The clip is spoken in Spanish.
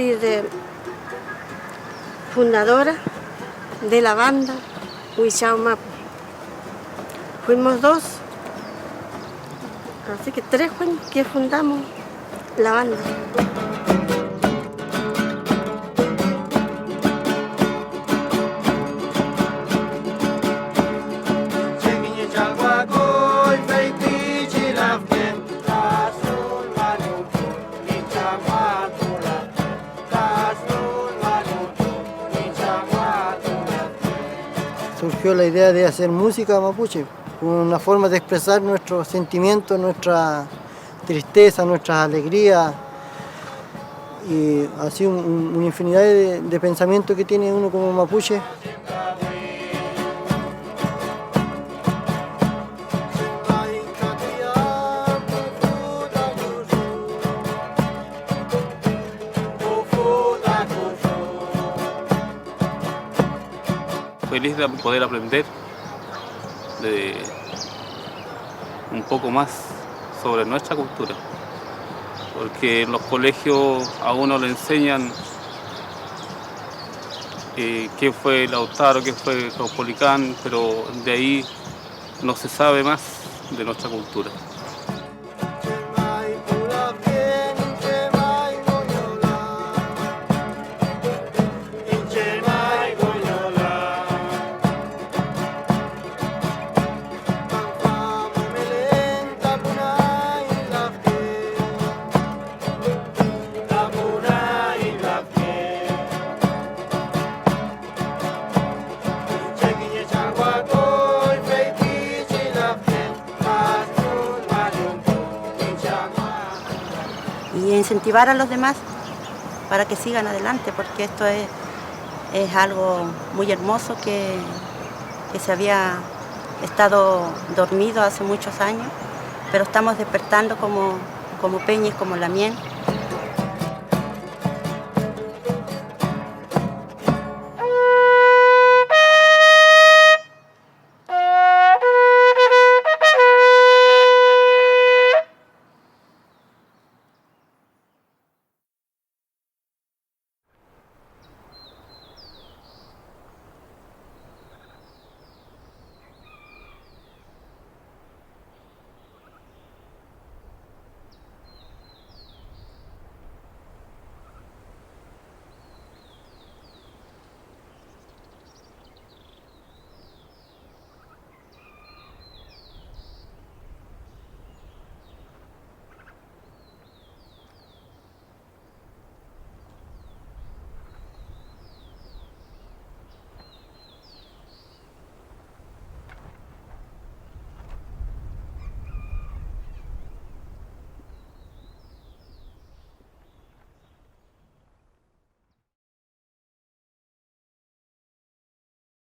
soy fundadora de la banda Huichao Mapu. Fuimos 2, así que 3 años que fundamos la banda. Surgió la idea de hacer música mapuche, una forma de expresar nuestros sentimientos, nuestra tristeza, nuestras alegrías, y así una infinidad de pensamientos que tiene uno como mapuche. Feliz de poder aprender un poco más sobre nuestra cultura, porque en los colegios a uno le enseñan qué fue Lautaro, qué fue Caupolicán, pero de ahí no se sabe más de nuestra cultura. Y incentivar a los demás para que sigan adelante, porque esto es algo muy hermoso que se había estado dormido hace muchos años, pero estamos despertando como Peñes, como Lamien.